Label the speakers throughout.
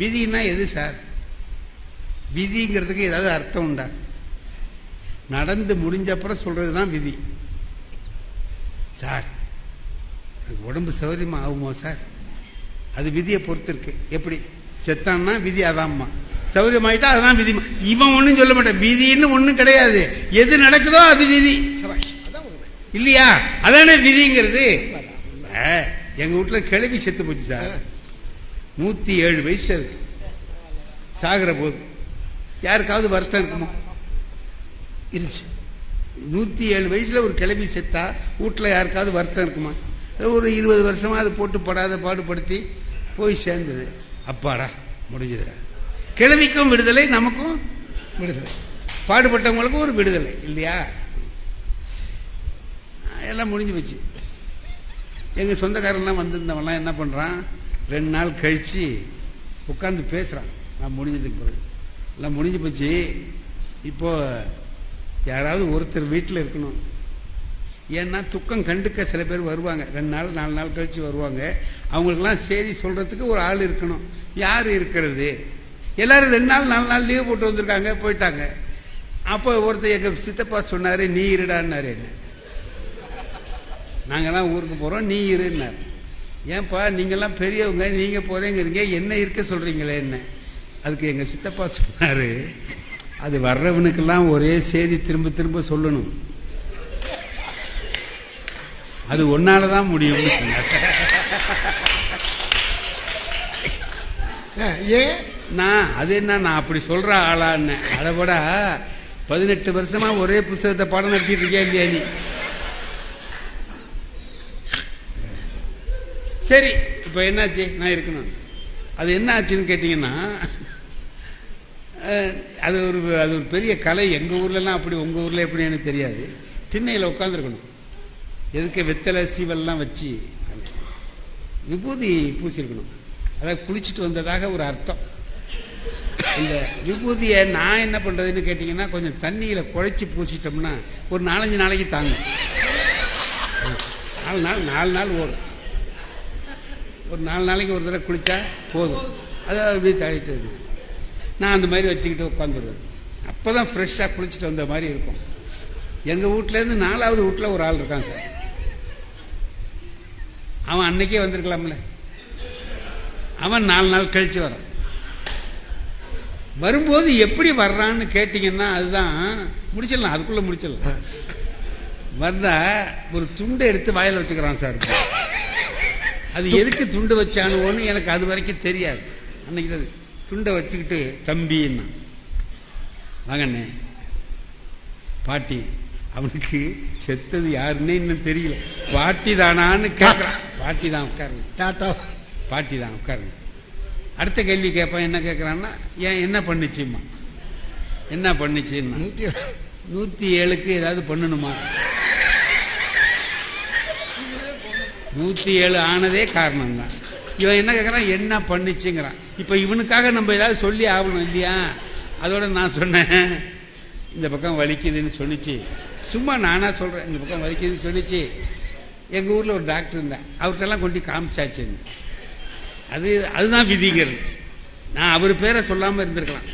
Speaker 1: விதினா எது சார்? விதிங்கிறதுக்கு ஏதாவது அர்த்தம் உண்டா? நடந்து முடிஞ்ச அப்புறம் சொல்றதுதான் விதி. சார் உடம்பு சௌகரியமா ஆகுமோ சார்? அது விதியை பொறுத்து இருக்கு. எப்படி செத்தான்னா விதி அதாம்மா, சௌகரியமாயிட்டா அதுதான் விதி. இவன் ஒண்ணும் சொல்ல மாட்டான், விதின்னு ஒண்ணும் கிடையாது. எது நடக்குதோ அது விதி இல்லையா? அதானே விதிங்கிறது. எங்க வீட்டுல கிளவி செத்து போச்சு சார். 107 வயசு அதுக்கு. சாகிற போது யாருக்காவது வருத்தம் இருக்குமா? இருந்துச்சு. 107 வயசுல ஒரு கிளவி செத்தா வீட்டுல யாருக்காவது வருத்தம் இருக்குமா? ஒரு 20 வருஷமா அது போட்டு படாத பாடுபடுத்தி போய் சேர்ந்தது. அப்பாடா முடிஞ்சதுடா. கிளவிக்கும் விடுதலை, நமக்கும் விடுதலை, பாடுபட்டவங்களுக்கும் ஒரு விடுதலை இல்லையா? எல்லாம் முடிஞ்சு போச்சு. எங்க சொந்தக்காரன்லாம் வந்திருந்தவன்லாம் என்ன பண்றான், 2 நாள் கழிச்சு உட்கார்ந்து பேசுறான். நான் முடிஞ்சதுக்கு பிறகு எல்லாம் முடிஞ்சு போச்சு. இப்போ யாராவது ஒருத்தர் வீட்டில் இருக்கணும். ஏன்னா துக்கம் கண்டுக்க சில பேர் வருவாங்க, 2 நாள் 4 நாள் கழிச்சு வருவாங்க. அவங்களுக்கெல்லாம் செய்தி சொல்றதுக்கு ஒரு ஆள் இருக்கணும். யாரு இருக்கிறது? எல்லாரும் 2 நாள் 4 நாள் லீவ் போட்டு வந்திருக்காங்க, போயிட்டாங்க. அப்போ ஒருத்தர் எங்க சித்தப்பா சொன்னாரு, நீ இருடான்னாரு. என்ன, நாங்கெல்லாம் ஊருக்கு போறோம், நீ இருன்னாரு. ஏன்பா நீங்கெல்லாம் பெரியவங்க, நீங்க போறேங்கிறீங்க, என்ன இருக்க சொல்றீங்களே என்ன? அதுக்கு எங்க சித்தப்பா சொன்னாரு, அது வர்றவனுக்கெல்லாம் ஒரே செய்தி திரும்ப திரும்ப சொல்லணும், அது ஒன்னாலதான் முடியும். ஏன் நான் அது என்ன, நான் அப்படி சொல்ற ஆளான்னு? அதைவிட 18 வருஷமா ஒரே புத்தகத்தை பாடம் நடத்திட்டு இருக்கேன் இல்லையா நீ? சரி, இப்ப என்னாச்சு? நான் இருக்கணும். அது என்ன ஆச்சுன்னு கேட்டீங்கன்னா, அது ஒரு பெரிய கலை. எங்க ஊர்ல எல்லாம் அப்படி, உங்க ஊர்ல எப்படி எனக்கு தெரியாது. திண்ணையில உட்கார்ந்துருக்கணும். எதுக்கு வெத்தலை சீவல்லாம் வச்சு விபூதி பூசிருக்கணும். அதாவது குளிச்சுட்டு வந்ததாக ஒரு அர்த்தம். இந்த விபூதியை நான் என்ன பண்றதுன்னு கேட்டீங்கன்னா, கொஞ்சம் தண்ணியில குழைச்சி பூசிட்டோம்னா ஒரு 4-5 நாளைக்கு தாங்கும். 4 நாள் ஓடும். ஒரு 4 நாளைக்கு ஒரு தடவை குளிச்சா போதும். அதாவது அப்படியே தழிட்டு இருக்கு. நான் அந்த மாதிரி வச்சுக்கிட்டு உட்காந்துருவேன். அப்பதான் ஃப்ரெஷ்ஷா குளிச்சுட்டு வந்த மாதிரி இருக்கும். எங்க வீட்டுல இருந்து 4வது வீட்டுல ஒரு ஆள் இருக்கான் சார். அவன் அன்னைக்கே வந்திருக்கலாம்ல. அவன் 4 நாள் கழிச்சு வரான். வரும்போது எப்படி வர்றான்னு கேட்டீங்கன்னா, அதுதான் முடிச்சிடலாம், அதுக்குள்ள முடிச்சிடலாம். வந்தா ஒரு துண்டை எடுத்து வாயில வச்சுக்கிறான் சார். அது எதுக்கு துண்டு வச்சானுன்னு எனக்கு அது வரைக்கும் தெரியாது. அன்னைக்கு துண்டை வச்சுக்கிட்டு, தம்பின்னா வாங்கண்ணே பாட்டி, அவனுக்கு செத்தது யாருன்னே இன்னும் தெரியல, பாட்டி தானான்னு கேட்கிறான். பாட்டி தான் உட்காருங்க, தாத்தா பாட்டி தான் உட்காருங்க. அடுத்த கேள்வி கேட்பான். என்ன கேட்கிறான்னா, ஏன் என்ன பண்ணுச்சுமா? என்ன பண்ணுச்சுன்னா, 107க்கு ஏதாவது பண்ணணுமா? 107 ஆனதே காரணம் தான். இவன் என்ன கேட்கறான், என்ன பண்ணுச்சுங்கிறான். இப்ப இவனுக்காக நம்ம ஏதாவது சொல்லி ஆகணும் இல்லையா? அதோட நான் சொன்னேன், இந்த பக்கம் வலிக்குதுன்னு சொன்னிச்சு. சும்மா நானா சொல்றேன், இந்த பக்கம் வலிக்குதுன்னு சொன்னிச்சு. எங்க ஊர்ல ஒரு டாக்டர் இருந்தேன், அவர்கிட்டலாம் கொண்டு காமிச்சாச்சு. அதுதான் விதிங்கிறது. நான் அவர் பேரை சொல்லாம இருந்திருக்கலாம்,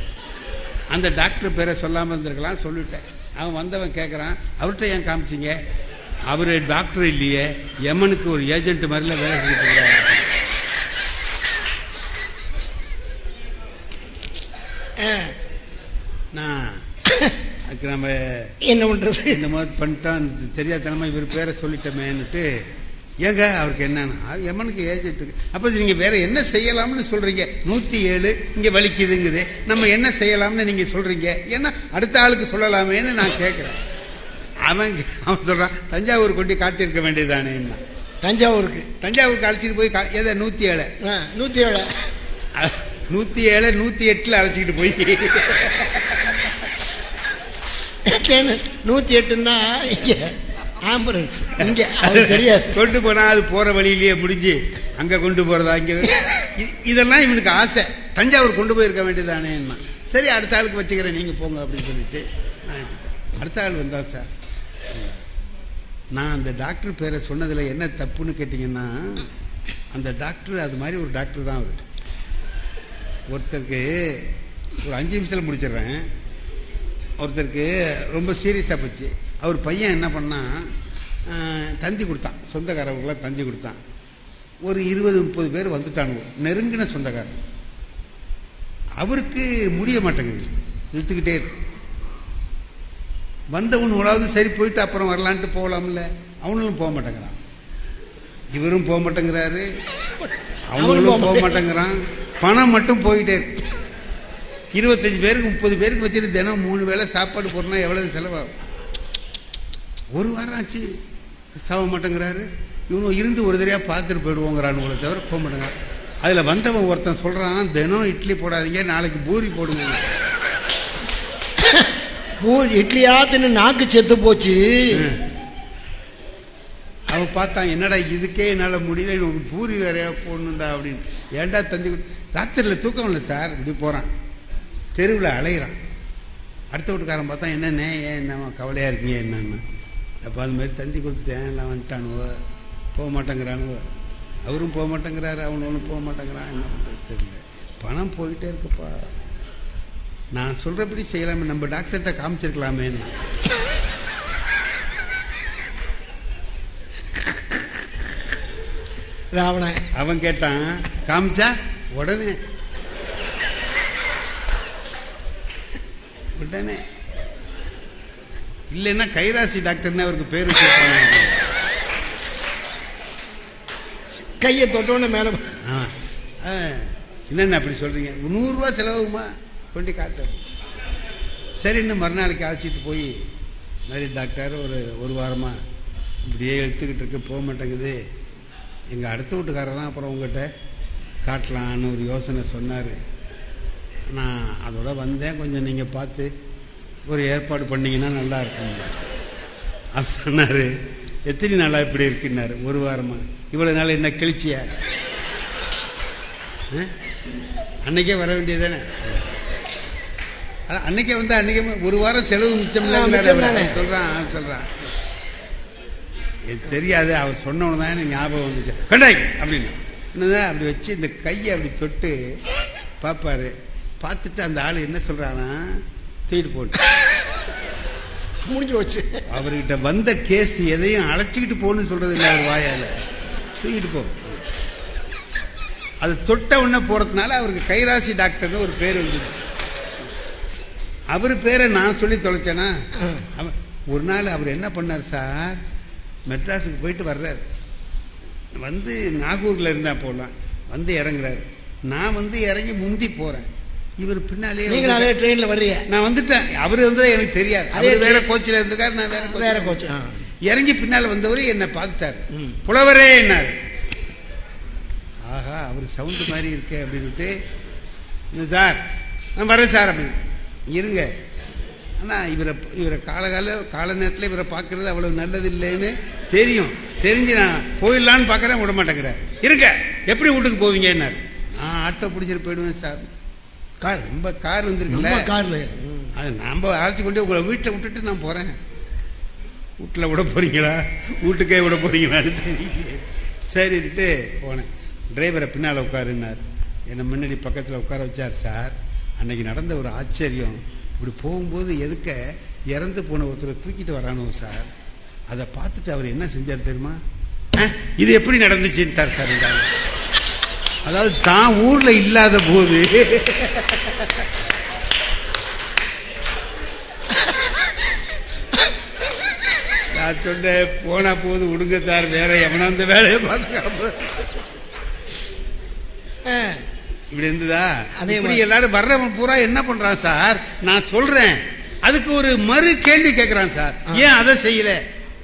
Speaker 1: அந்த டாக்டர் பேரை சொல்லாம இருந்திருக்கலாம். சொல்லிட்டேன். அவன் வந்தவன் கேட்கறான், அவர்கிட்ட ஏன் காமிச்சிங்க? அவரு டாக்டர் இல்லையே, எமனுக்கு ஒரு ஏஜென்ட் மாதிரில வேலை செஞ்சுட்டு இருக்காரு. நான் அதுக்கு நம்ம என்ன பண்றது, இந்த மாதிரி பண்ணிட்டான், தெரியாதனமா இவர் பேரை சொல்லிட்டமேன்னுட்டு. ஏங்க அவருக்கு என்னன்னா, எமனுக்கு ஏஜென்ட். அப்ப நீங்க வேற என்ன செய்யலாம்னு சொல்றீங்க? 107 இங்க வலிக்குதுங்குது, நம்ம என்ன செய்யலாம்னு நீங்க சொல்றீங்க? ஏன்னா அடுத்த ஆளுக்கு சொல்லலாமேன்னு நான் கேட்கிறேன். அவன் சொல்றான், தஞ்சாவூர் கொண்டு காட்டியிருக்க வேண்டியதானே. தஞ்சாவூருக்கு அழைச்சிட்டு போய் எதை 107 108 அழைச்சிக்கிட்டு போய் 108ன்னா ஆம்புலன்ஸ் இங்க தெரியாது. கொண்டு போனா அது போற வழியிலேயே முடிஞ்சு அங்க கொண்டு போறதா? இங்க இதெல்லாம் இவனுக்கு ஆசை. தஞ்சாவூர் கொண்டு போயிருக்க வேண்டியதானே. சரி அடுத்த ஆளுக்கு வச்சுக்கிறேன், நீங்க போங்க அப்படின்னு சொல்லிட்டு அடுத்த ஆள் வந்தா சார். நான் அந்த டாக்டர் பேரை சொன்னதுல என்ன தப்புன்னு கேட்டீங்கன்னா, அந்த டாக்டர் அது மாதிரி ஒரு டாக்டர் தான். அவரு ஒருத்தருக்கு ஒரு 5 நிமிஷத்துல முடிச்சிடுறேன். ஒருத்தருக்கு ரொம்ப சீரியஸா போச்சு. அவர் பையன் என்ன பண்ணா, தந்தி கொடுத்தான், சொந்தக்காரவங்களாம் தந்தி கொடுத்தான். ஒரு 20-30 பேர் வந்துட்டானுங்க, நெருங்கின சொந்தக்காரர். அவருக்கு முடிய மாட்டேங்குது, இழுத்துக்கிட்டே இருக்கு. வந்தவனுங்களாவது சரி போயிட்டு அப்புறம் வரலான்ட்டு போகலாம்ல, அவனும் போக மாட்டேங்கிறான். இவரும் போக மாட்டேங்கிறாரு, அவங்களும் போக மாட்டேங்கிறான். பணம் மட்டும் போயிட்டே இருக்கு. 25 பேருக்கு 30 பேருக்கு வச்சுட்டு தினம் 3 வேளை சாப்பாடு போறனா எவ்வளவு செலவாகும்? ஒரு வாரம் ஆச்சு, சாவ மாட்டேங்கிறாரு. இவனு இருந்து ஒரு தடவையா பார்த்துட்டு போயிடுவோங்கிறானுங்களை தவிர போக மாட்டேங்கிறான். அதுல வந்தவன் ஒருத்தன் சொல்றான், தினம் இட்லி போடாதீங்க, நாளைக்கு பூரி போடுங்க.
Speaker 2: இட்லியா தின்னு நாக்கு செத்து போச்சு.
Speaker 1: அவன் பார்த்தான், என்னடா இதுக்கே என்னால முடியல, ஒரு பூரி வேறையா போடணுண்டா அப்படின்னு. ஏன்டா தந்தி ராத்திரில தூக்கம் இல்லை சார். இப்படி போறான், தெருவில் அலையிறான். அடுத்த வீட்டுக்காரன் பார்த்தா, என்னண்ணே ஏன் என்ன கவலையா இருக்கீங்க என்னன்னு. அப்போ அது மாதிரி தந்தி கொடுத்துட்டேன், எல்லாம் வந்துட்டானுவ, போக மாட்டேங்கிறானுவ. அவரும் போக மாட்டேங்கிறாரு, அவனும் போக மாட்டேங்கிறான். என்ன பண்றது தெரியல, பணம் போயிட்டே இருக்குப்பா. நான் சொல்றபடி செய்யலாமே, நம்ம டாக்டர்கிட்ட காமிச்சிருக்கலாமே.
Speaker 2: ராவண
Speaker 1: அவன் கேட்டான், காமிச்சா உடனே உடனே இல்லைன்னா கைராசி டாக்டர்னு அவருக்கு பேரு வச்சிருப்பாங்க.
Speaker 2: கையை தொட்டோன்னு மேல
Speaker 1: என்னென்ன அப்படி சொல்றீங்க, 100 ரூபா செலவுமா கொண்டு காட்டு. சரின்னு மறுநாளைக்கு அழைச்சிட்டு போய், மாதிரி டாக்டர் ஒரு வாரமா இப்படியே எடுத்துக்கிட்டு இருக்கு, போக மாட்டேங்குது. எங்க அடுத்த வீட்டுக்காரர் தான் அப்புறம் உங்ககிட்ட காட்டலான்னு ஒரு யோசனை சொன்னாரு. நான் அதோட வந்தேன், கொஞ்சம் நீங்க பார்த்து ஒரு ஏற்பாடு பண்ணீங்கன்னா நல்லா இருக்கும் அது சொன்னாரு. எத்தனை நாளா இப்படி இருக்குன்னாரு. 1 வாரமா. இவ்வளவு நாள் என்ன கிழிச்சியா? அன்னைக்கே வர வேண்டியதானே. அன்னைக்கே வந்து அன்னைக்கே 1 வாரம் செலவு மிச்சம் சொல்றான். தெரியாது, அவர் சொன்னவனு தான் எனக்கு ஞாபகம் வந்துச்சு. கண்டாய் அப்படின்னு என்னதான் அப்படி வச்சு இந்த கையை அப்படி தொட்டு பாப்பாரு. பார்த்துட்டு அந்த ஆளு என்ன சொல்றானா, தூக்கிட்டு போட்டு
Speaker 2: முடிஞ்சு வச்சு.
Speaker 1: அவர்கிட்ட வந்த கேஸ் எதையும் அழைச்சிக்கிட்டு போன்னு சொல்றது இல்லை, அவர் வாயால தூக்கிட்டு போ. அது தொட்ட உடனே போறதுனால அவருக்கு கைராசி டாக்டர்னு ஒரு பேர் வந்துருச்சு. அவரு பேரை நான் சொல்லி தொலைச்சேனா. ஒரு நாள் அவர் என்ன பண்ணார் சார், மெட்ராஸுக்கு போயிட்டு வர்றாரு. வந்து நாகூர்ல இருந்தா போலாம், வந்து இறங்குறாரு. நான் வந்து இறங்கி முந்தி போறேன், இவர் பின்னாலே
Speaker 2: ட்ரெயின்ல வர்றீங்க.
Speaker 1: நான் வந்துட்டேன். அவரு வந்து எனக்கு தெரியாது, அவர் வேற கோச்சில இருந்திருக்காரு, நான் வேற கோச். இறங்கி பின்னால வந்தவரு என்ன பார்த்துட்டாரு. புலவரே என்னாரு. ஆஹா, அவர் சவுண்டு மாதிரி இருக்கு அப்படின்ட்டு, சார் நான் வரேன் சார் அப்படின்னு. இருங்க, ஆனா இவரை கால நேரத்தில் இவரை பார்க்கறது அவ்வளவு நல்லது இல்லைன்னு தெரியும். தெரிஞ்சு நான் போயிடலான்னு பார்க்கறேன், விட மாட்டேங்கிறார். இருக்க, எப்படி வீட்டுக்கு போவீங்க? நான் ஆட்டோ பிடிச்சிட்டு போயிடுவேன் சார். ரொம்ப கார் வந்துருக்குல்ல,
Speaker 2: கார்ல
Speaker 1: அது நாம அழைச்சி கொண்டு உங்களை வீட்டில் விட்டுட்டு நான் போறேன். வீட்டில் விட போறீங்களா, வீட்டுக்கே விட போறீங்களான்னு தெரியல. சரின்ட்டு போனேன். டிரைவரை பின்னால உட்காருன்னார். என்ன முன்னாடி பக்கத்தில் உட்கார வச்சார். சார், அன்னைக்கு நடந்த ஒரு ஆச்சரியம். இப்படி போகும்போது எதுக்க இறந்து போன ஒருத்தரை தூக்கிட்டு வரானோ சார், அதை பார்த்துட்டு அவர் என்ன செஞ்சார் தெரியுமா? இது எப்படி நடந்துச்சுட்டார் சார். அதாவது தான் ஊர்ல இல்லாத போது நான் சொன்னேன், போனா போது விடுங்க சார், வேற எவனா அந்த வேலையை பார்த்துக்காம இப்படி இருந்ததா. இப்படி எல்லாரும் வர்றவன் பூரா என்ன பண்றான் சார், நான் சொல்றேன் அதுக்கு ஒரு மறு கேள்வி கேட்கிறான் சார். ஏன் அதை செய்யல?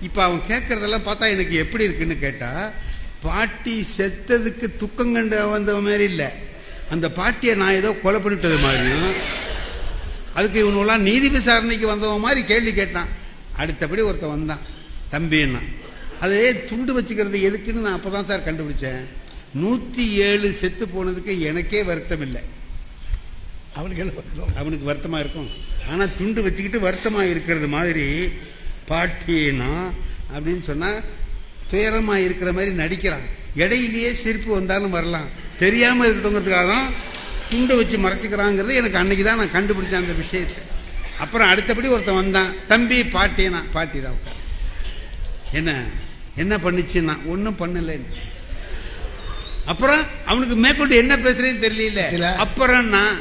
Speaker 1: இப்ப அவன் கேட்கறதெல்லாம் பார்த்தா எனக்கு எப்படி இருக்குன்னு கேட்டா, பாட்டி செத்ததுக்கு துக்கம் கண்டு வந்த மாதிரி இல்ல, அந்த பாட்டியை நான் ஏதோ கொலை பண்ணிட்டது மாதிரியும், அதுக்கு இவனெல்லாம் நீதி விசாரணைக்கு வந்தவன் மாதிரி கேள்வி கேட்டான். அடுத்தபடி ஒருத்தன் வந்தான், தம்பின்னா. அதே துண்டு வச்சுக்கிறது எதுக்குன்னு நான் அப்பதான் சார் கண்டுபிடிச்சேன். 107 செத்து போனதுக்கு எனக்கே வருத்தம் இல்லை, அவனுக்கு வருத்தமா இருக்கும். ஆனா துண்டு வச்சுக்கிட்டு வருத்தமா இருக்கிறது மாதிரி பாட்டினா அப்படின்னு சொன்னா துயரமா இருக்கிற மாதிரி நடிக்கிறான். இடையிலேயே சிரிப்பு வந்தாலும் வரலாம், தெரியாம இருக்கட்டுங்கிறதுக்காக தான் துண்டை வச்சு மறைச்சிக்கிறாங்கிறது எனக்கு அன்னைக்கு தான் நான் கண்டுபிடிச்சேன் அந்த விஷயத்தை. அப்புறம் அடுத்தபடி ஒருத்தன் வந்தான், தம்பி பாட்டினா, பாட்டி தான் உட்கார், என்ன என்ன பண்ணிச்சுன்னா ஒன்னும் பண்ணலன்னு. அப்புறம் அவனுக்கு மேற்கொண்டு என்ன பேசுறேன்னு தெரியல. அப்புறம் நான்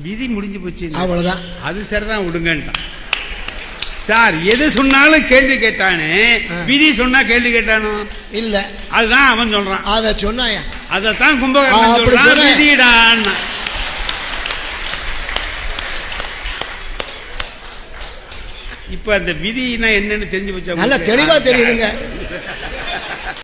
Speaker 1: விதி முடிஞ்சு போச்சு,
Speaker 2: அவ்வளவுதான்,
Speaker 1: அது சரிதான் விடுங்கன்ட்டான். சார் எது சொன்னாலும் கேள்வி கேட்டானே, விதி சொன்னா கேள்வி கேட்டானோ
Speaker 2: இல்ல,
Speaker 1: அதுதான் அவன் சொல்றான்.
Speaker 2: அத சொன்னாயா,
Speaker 1: அதத்தான் கும்பகர்ணன் சொல்றான் விதிடான். இப்ப அந்த விதினா என்னன்னு தெரிஞ்சு வச்சா
Speaker 2: நல்லா தெளிவா தெரியுதுங்க.